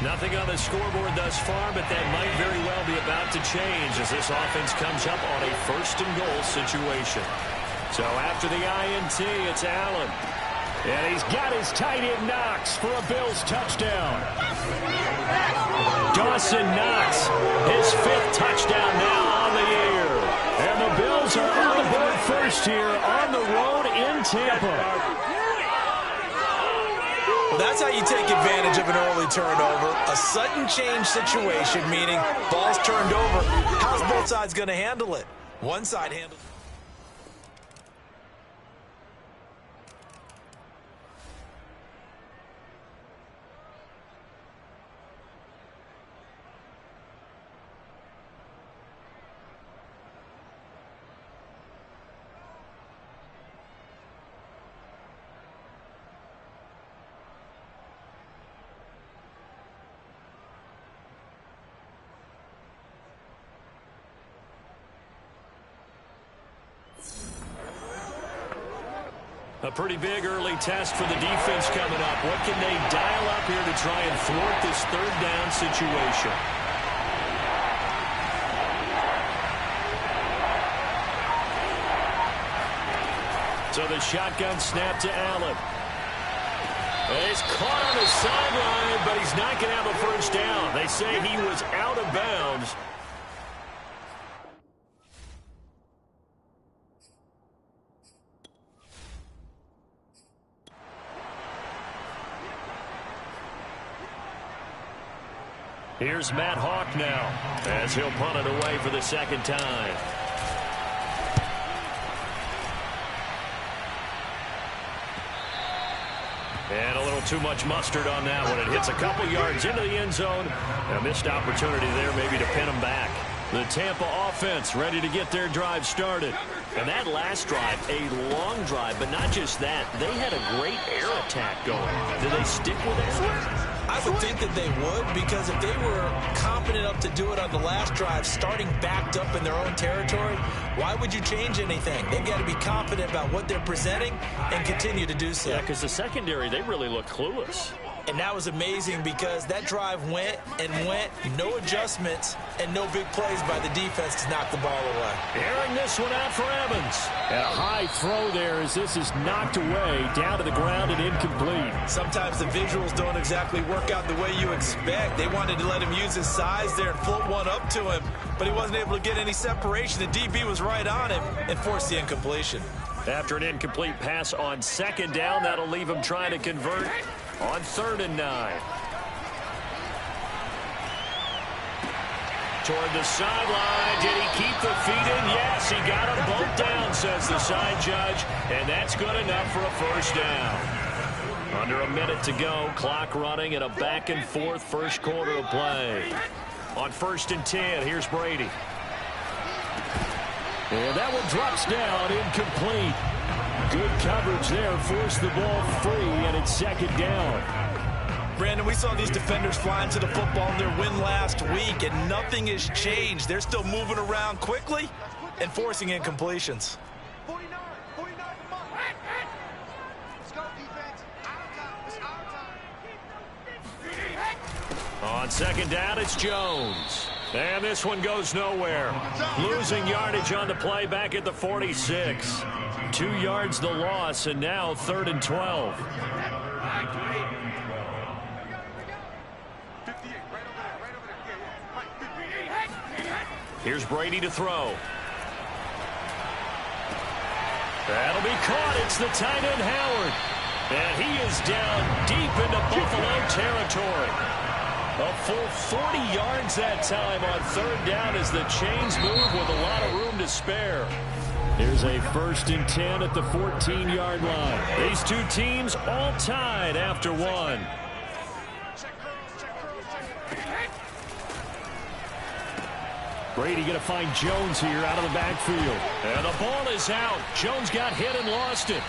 Nothing on the scoreboard thus far, but that might very well be about to change as this offense comes up on a first-and-goal situation. So after the INT, it's Allen. And he's got his tight end Knox for a Bills touchdown. Dawson Knox, his 5th touchdown now on the year. And the Bills are on the board first here on the road in Tampa. Well, that's how you take advantage of an early turnover. A sudden change situation, meaning ball's turned over. How's both sides going to handle it? One side handles it. A pretty big early test for the defense coming up. What can they dial up here to try and thwart this third down situation? So the shotgun snap to Allen. He's caught on the sideline, but he's not going to have a first down. They say he was out of bounds. Here's Matt Hawk now as he'll punt it away for the second time. And a little too much mustard on that one. It hits a couple yards into the end zone. A missed opportunity there maybe to pin him back. The Tampa offense ready to get their drive started. And that last drive, a long drive, but not just that. They had a great air attack going. Do they stick with it? I would think that they would, because if they were confident enough to do it on the last drive, starting backed up in their own territory, why would you change anything? They've got to be confident about what they're presenting and continue to do so. Yeah, because the secondary, they really look clueless. And that was amazing because that drive went and went, no adjustments, and no big plays by the defense to knock the ball away. Airing this one out for Evans. And a high throw there as this is knocked away, down to the ground and incomplete. Sometimes the visuals don't exactly work out the way you expect. They wanted to let him use his size there and float one up to him, but he wasn't able to get any separation. The DB was right on him and forced the incompletion. After an incomplete pass on second down, that'll leave him trying to convert on 3rd and 9. Toward the sideline. Did he keep the feet in? Yes, he got them both down, says the side judge. And that's good enough for a first down. Under a minute to go. Clock running and a back and forth first quarter of play. On 1st and 10, here's Brady. And that one drops down, incomplete. Good coverage there, forced the ball free, and it's 2nd down. Brandon, we saw these defenders flying to the football in their win last week, and nothing has changed. They're still moving around quickly and forcing incompletions. 49, let's go, defense. On 2nd down, it's Jones. And this one goes nowhere. Losing yardage on the play back at the 46. 2 yards the loss, and now 3rd and 12. Here's Brady to throw. That'll be caught. It's the tight end Howard. And he is down deep into Buffalo territory. A full 40 yards that time on 3rd down as the chains move with a lot of room to spare. Here's a 1st and 10 at the 14-yard line. These two teams all tied after one. Brady going to find Jones here out of the backfield. And the ball is out. Jones got hit and lost it.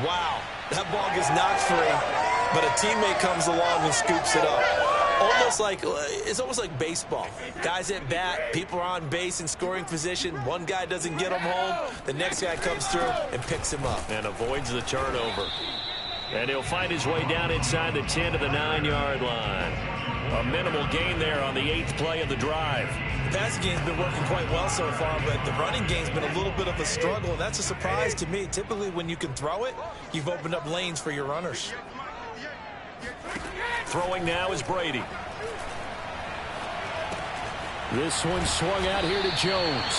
Wow, that ball gets knocked free, but a teammate comes along and scoops it up. It's almost like baseball. Guys at bat, people are on base in scoring position. One guy doesn't get them home. The next guy comes through and picks him up. And avoids the turnover. And he'll find his way down inside the 10 to the 9-yard line. A minimal gain there on the 8th play of the drive. The passing game's been working quite well so far, but the running game's been a little bit of a struggle, and that's a surprise to me. Typically, when you can throw it, you've opened up lanes for your runners. Throwing now is Brady. This one swung out here to Jones.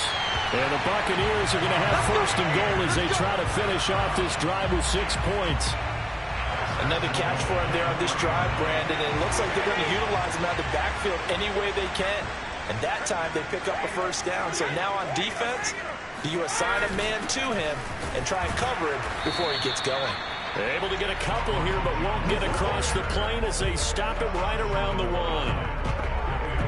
And the Buccaneers are going to have first and goal as they try to finish off this drive with 6 points. Another catch for him there on this drive, Brandon, and it looks like they're going to utilize him out of the backfield any way they can. And that time they pick up a first down. So now on defense, do you assign a man to him and try and cover him before he gets going? They're able to get a couple here, but won't get across the plane as they stop it right around the 1.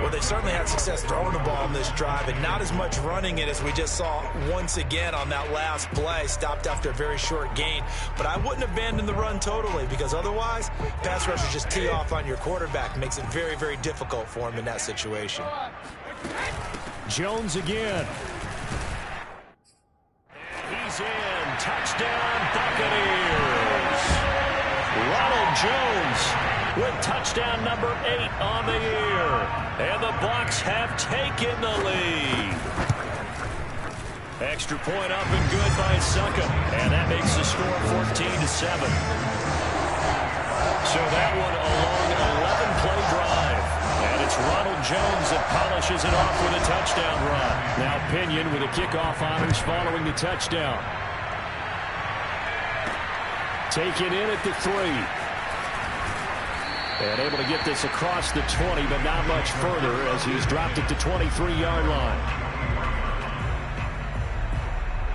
Well, they certainly had success throwing the ball on this drive and not as much running it as we just saw once again on that last play. Stopped after a very short gain. But I wouldn't abandon the run totally, because otherwise, pass rushers just tee off on your quarterback. Makes it very, very difficult for him in that situation. Jones again. He's in. Touchdown, Buccaneers. Ronald Jones with touchdown number 8 on the year. And the Bucs have taken the lead. Extra point up and good by Succop. And that makes the score 14-7. So that one a long 11-play drive. And it's Ronald Jones that polishes it off with a touchdown run. Now Pinion with a kickoff honors following the touchdown. Taken in at the 3. And able to get this across the 20, but not much further as he's dropped it to 23-yard line.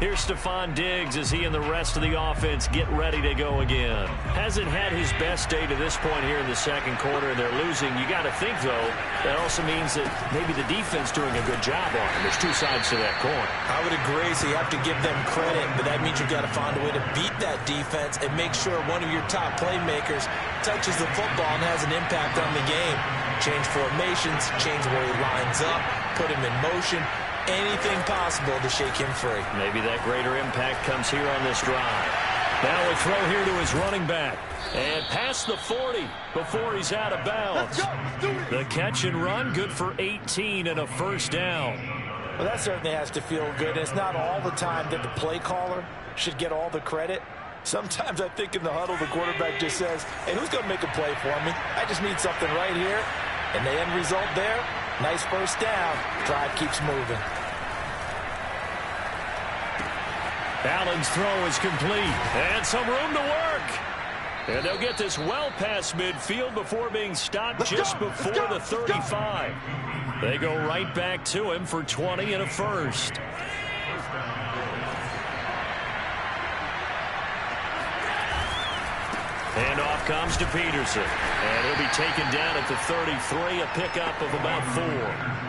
Here's Stephon Diggs as he and the rest of the offense get ready to go again. Hasn't had his best day to this point here in the second quarter, and they're losing. You got to think, though, that also means that maybe the defense doing a good job on him. There's two sides to that coin. I would agree, so you have to give them credit, but that means you've got to find a way to beat that defense and make sure one of your top playmakers touches the football and has an impact on the game. Change formations, change where he lines up, put him in motion. Anything possible to shake him free. Maybe that greater impact comes here on this drive. Now a throw here to his running back. And past the 40 before he's out of bounds. The catch and run, good for 18 and a first down. Well, that certainly has to feel good. It's not all the time that the play caller should get all the credit. Sometimes I think in the huddle, the quarterback just says, hey, who's going to make a play for me? I just need something right here. And the end result there, nice first down. Drive keeps moving. Allen's throw is complete. And some room to work. And they'll get this well past midfield before being stopped just before the 35. They go right back to him for 20 and a first. And off comes to Peterson. And he'll be taken down at the 33, a pickup of about 4.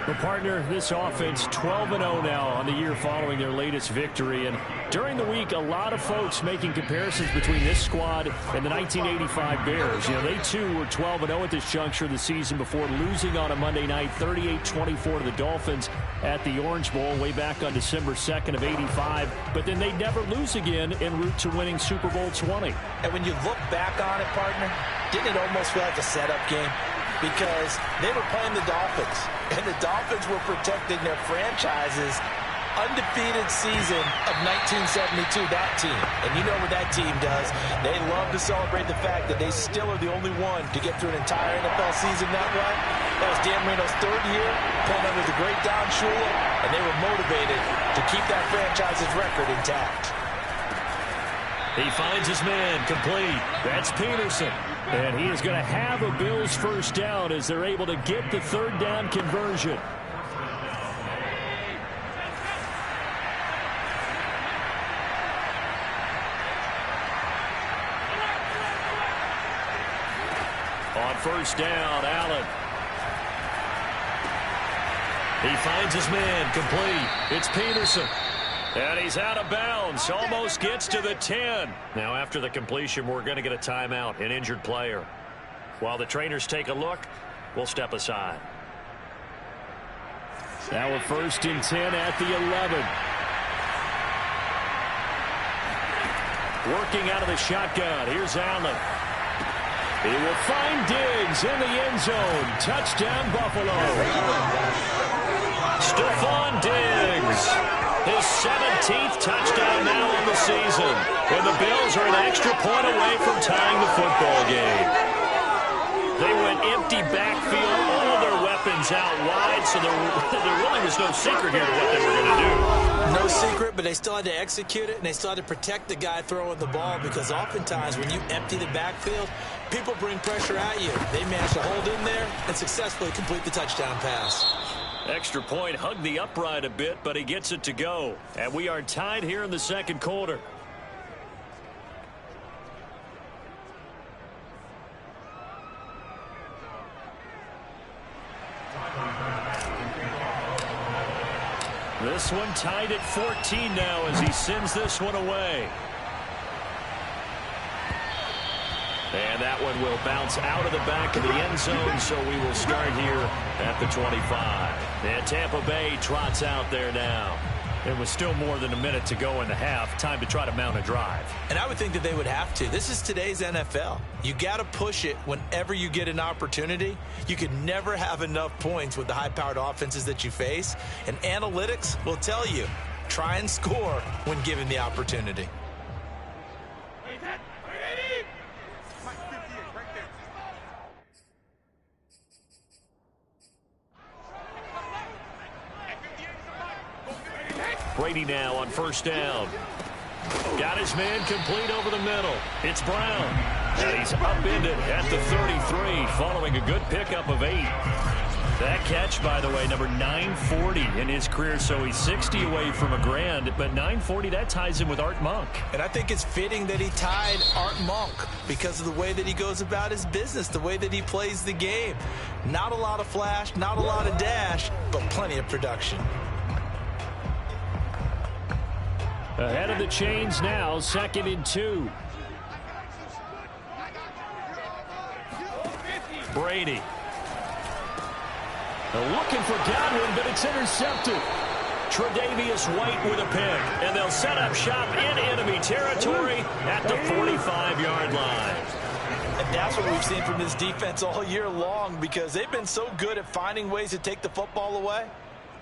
Well, partner, this offense 12-0 now on the year following their latest victory. And during the week, a lot of folks making comparisons between this squad and the 1985 Bears. You know, they too were 12-0 at this juncture of the season before losing on a Monday night 38-24 to the Dolphins at the Orange Bowl way back on December 2nd of 85. But then they'd never lose again en route to winning Super Bowl 20. And when you look back on it, partner, didn't it almost feel like a setup game? Because they were playing the Dolphins, and the Dolphins were protecting their franchise's undefeated season of 1972, that team. And you know what that team does. They love to celebrate the fact that they still are the only one to get through an entire NFL season that way. That was Dan Marino's third year, playing under the great Don Shula, and they were motivated to keep that franchise's record intact. He finds his man complete. That's Peterson. And he is going to have a Bills first down as they're able to get the third down conversion. On first down, Allen. He finds his man complete. It's Peterson. And he's out of bounds, almost gets to the 10. Now after the completion, we're going to get a timeout, an injured player. While the trainers take a look, will step aside. Now a 1st and 10 at the 11. Working out of the shotgun. Here's Allen. He will find Diggs in the end zone. Touchdown, Buffalo. Stephon Diggs. His 17th touchdown now on the season. And the Bills are an extra point away from tying the football game. They went empty backfield, all their weapons out wide, so there really was no secret here to what they were going to do. No secret, but they still had to execute it, and they still had to protect the guy throwing the ball, because oftentimes when you empty the backfield, people bring pressure at you. They managed to hold in there and successfully complete the touchdown pass. Extra point hugged the upright a bit, but he gets it to go. And we are tied here in the second quarter. This one tied at 14 now as he sends this one away. And that one will bounce out of the back of the end zone, so we will start here at the 25. And Tampa Bay trots out there now. It was still more than a minute to go in the half. Time to try to mount a drive. And I would think that they would have to. This is today's NFL. You got to push it whenever you get an opportunity. You can never have enough points with the high-powered offenses that you face. And analytics will tell you, try and score when given the opportunity. Brady now on 1st down. Got his man complete over the middle. It's Brown. And he's upended at the 33 following a good pickup of 8. That catch, by the way, number 940 in his career, so he's 60 away from a grand, but 940, that ties him with Art Monk. And I think it's fitting that he tied Art Monk because of the way that he goes about his business, the way that he plays the game. Not a lot of flash, not a lot of dash, but plenty of production. Ahead of the chains now, 2nd and 2. Brady. They're looking for Godwin, but it's intercepted. Tre'Davious White with a pick, and they'll set up shop in enemy territory at the 45-yard line. And that's what we've seen from this defense all year long, because they've been so good at finding ways to take the football away.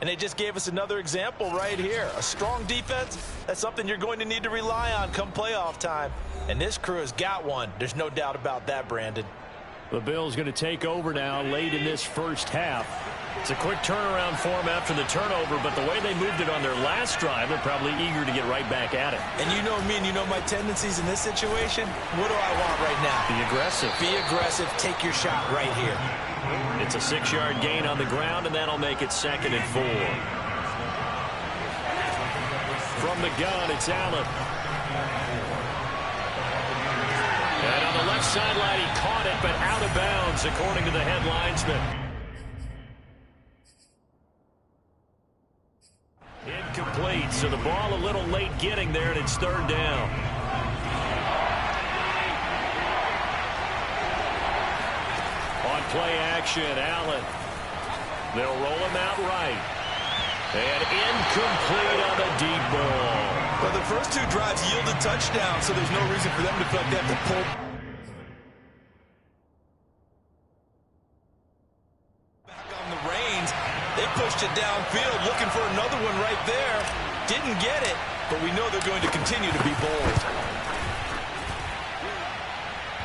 And they just gave us another example right here. A strong defense, that's something you're going to need to rely on come playoff time. And this crew has got one. There's no doubt about that, Brandon. The Bills going to take over now late in this first half. It's a quick turnaround for them after the turnover, but the way they moved it on their last drive, they're probably eager to get right back at it. And you know me and you know my tendencies in this situation. What do I want right now? Be aggressive. Be aggressive. Take your shot right here. It's a 6-yard gain on the ground, and that'll make it 2nd and 4. From the gun, it's Allen. And on the left sideline, he caught it, but out of bounds, according to the head linesman. Incomplete, so the ball a little late getting there, and it's 3rd down. On play action, Allen. They'll roll him out right. And incomplete on the deep ball. Well, the first 2 drives yielded touchdowns, so there's no reason for them to feel like they have to pull back on the reins. They pushed it downfield, looking for another one right there. Didn't get it, but we know they're going to continue to be bold.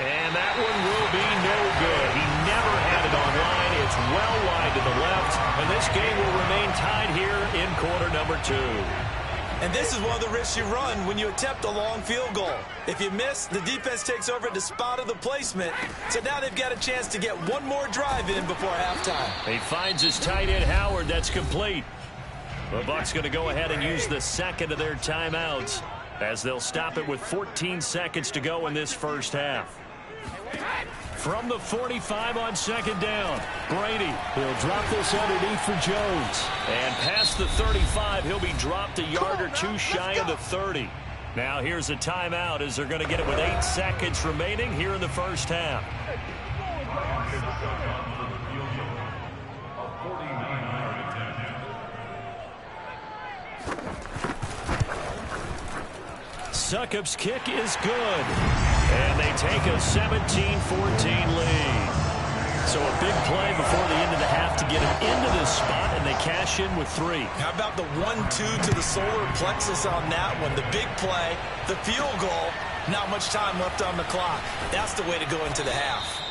And that one will be no good. He never had it on line. It's well wide to the left, and this game will remain tied here in quarter number 2. And this is one of the risks you run when you attempt a long field goal. If you miss, the defense takes over at the spot of the placement. So now they've got a chance to get one more drive in before halftime. He finds his tight end, Howard. That's complete. The Bucs going to go ahead and use the second of their timeouts as they'll stop it with 14 seconds to go in this first half. From the 45 on 2nd down, Brady. He'll drop this underneath for Jones. And past the 35, he'll be dropped a yard or 2 shy of the 30. Now here's a timeout as they're going to get it with 8 seconds remaining here in the first half. Succop's kick is good. And they take a 17-14 lead. So a big play before the end of the half to get them into this spot, and they cash in with 3. How about the 1-2 to the solar plexus on that one? The big play, the field goal, not much time left on the clock. That's the way to go into the half.